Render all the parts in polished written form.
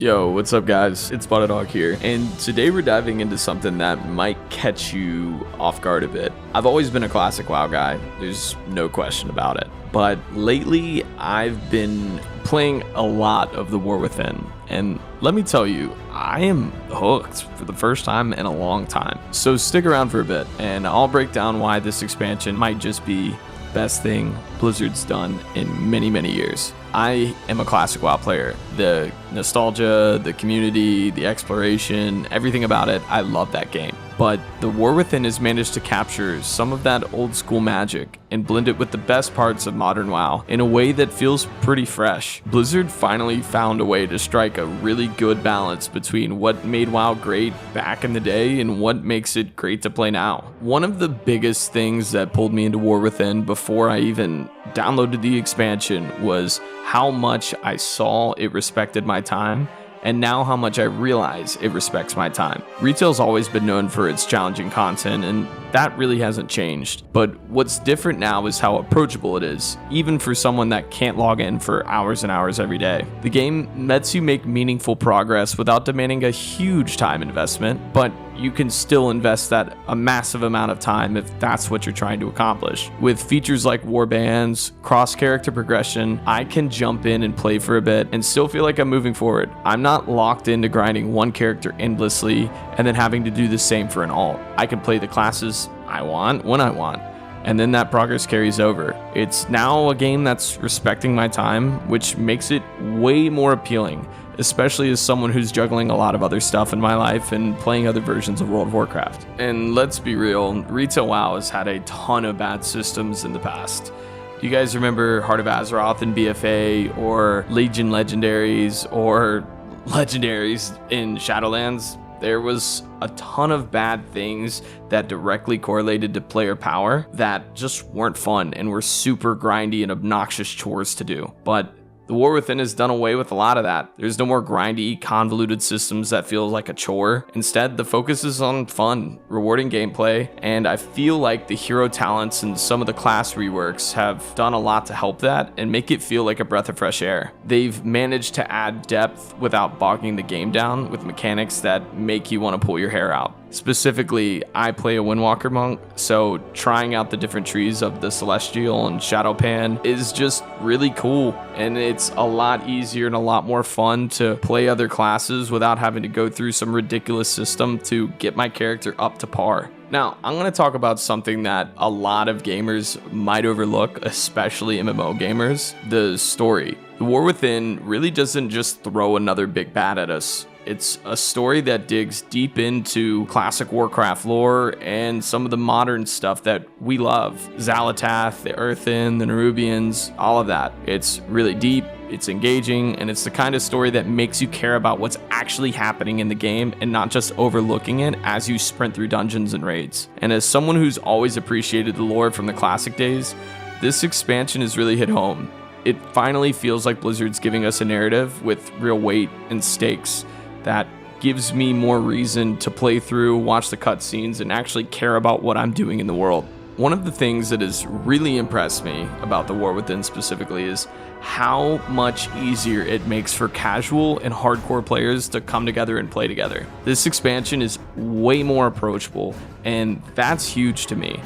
Yo, what's up guys? It's Dog here, and today we're diving into something that might catch you off guard a bit. I've always been a classic WoW guy, there's no question about it. But lately, I've been playing a lot of the War Within, and let me tell you, I am hooked for the first time in a long time. So stick around for a bit, and I'll break down why this expansion might just be best thing Blizzard's done in many years. I am a classic WoW player. The nostalgia, the community, the exploration, everything about it, I love that game. But the War Within has managed to capture some of that old school magic and blend it with the best parts of modern WoW in a way that feels pretty fresh. Blizzard finally found a way to strike a really good balance between what made WoW great back in the day and what makes it great to play now. One of the biggest things that pulled me into War Within before I even downloaded the expansion was how much I saw it respected my time, and now how much I realize it respects my time. Retail's always been known for its challenging content, and that really hasn't changed. But what's different now is how approachable it is, even for someone that can't log in for hours and hours every day. The game lets you make meaningful progress without demanding a huge time investment, but you can still invest that a massive amount of time if that's what you're trying to accomplish. With features like warbands, cross-character progression, I can jump in and play for a bit and still feel like I'm moving forward. I'm not locked into grinding one character endlessly and then having to do the same for an alt. I can play the classes I want when I want, and then that progress carries over. It's now a game that's respecting my time, which makes it way more appealing, especially as someone who's juggling a lot of other stuff in my life and playing other versions of World of Warcraft. And let's be real, retail WoW has had a ton of bad systems in the past. Do you guys remember Heart of Azeroth in BFA, or Legion Legendaries, or Legendaries in Shadowlands? There was a ton of bad things that directly correlated to player power that just weren't fun and were super grindy and obnoxious chores to do. But the War Within has done away with a lot of that. There's no more grindy, convoluted systems that feel like a chore. Instead, the focus is on fun, rewarding gameplay, and I feel like the hero talents and some of the class reworks have done a lot to help that and make it feel like a breath of fresh air. They've managed to add depth without bogging the game down with mechanics that make you want to pull your hair out. Specifically, I play a Windwalker monk, so trying out the different trees of the Celestial and Shadowpan is just really cool, and it's a lot easier and a lot more fun to play other classes without having to go through some ridiculous system to get my character up to par. Now, I'm going to talk about something that a lot of gamers might overlook, especially MMO gamers: the story. The War Within really doesn't just throw another big bad at us. It's a story that digs deep into classic Warcraft lore and some of the modern stuff that we love. Xalatath, the Earthen, the Nerubians, all of that. It's really deep, it's engaging, and it's the kind of story that makes you care about what's actually happening in the game and not just overlooking it as you sprint through dungeons and raids. And as someone who's always appreciated the lore from the classic days, this expansion has really hit home. It finally feels like Blizzard's giving us a narrative with real weight and stakes that gives me more reason to play through, watch the cutscenes, and actually care about what I'm doing in the world. One of the things that has really impressed me about the War Within specifically is how much easier it makes for casual and hardcore players to come together and play together. This expansion is way more approachable, and that's huge to me.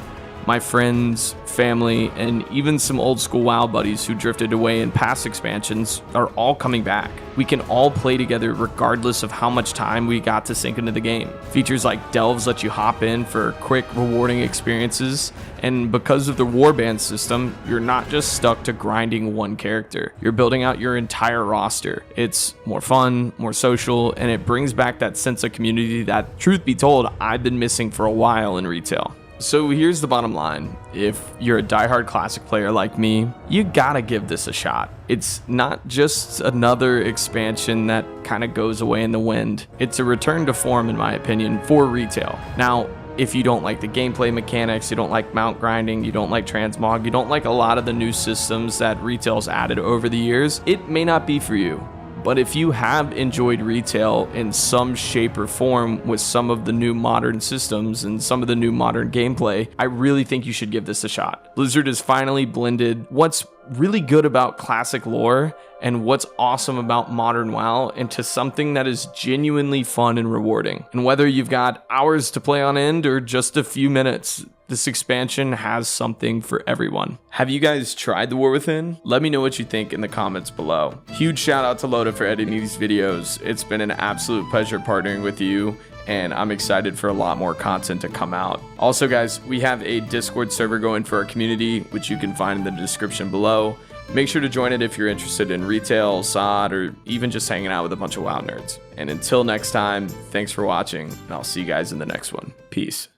My friends, family, and even some old school WoW buddies who drifted away in past expansions are all coming back. We can all play together regardless of how much time we got to sink into the game. Features like Delves let you hop in for quick, rewarding experiences, and because of the warband system, you're not just stuck to grinding one character. You're building out your entire roster. It's more fun, more social, and it brings back that sense of community that, truth be told, I've been missing for a while in retail. So here's the bottom line: if you're a diehard classic player like me, you gotta give this a shot. It's not just another expansion that kind of goes away in the wind. It's a return to form, in my opinion, for retail. Now, if you don't like the gameplay mechanics, you don't like mount grinding, you don't like transmog, you don't like a lot of the new systems that retail's added over the years, it may not be for you. But if you have enjoyed retail in some shape or form with some of the new modern systems and some of the new modern gameplay, I really think you should give this a shot. Blizzard has finally blended what's really good about classic lore and what's awesome about modern WoW into something that is genuinely fun and rewarding. And whether you've got hours to play on end or just a few minutes, this expansion has something for everyone. Have you guys tried the War Within? Let me know what you think in the comments below. Huge shout out to Loda for editing these videos. It's been an absolute pleasure partnering with you, and I'm excited for a lot more content to come out. Also guys, we have a Discord server going for our community, which you can find in the description below. Make sure to join it if you're interested in retail, SOD, or even just hanging out with a bunch of WoW nerds. And until next time, thanks for watching, and I'll see you guys in the next one. Peace.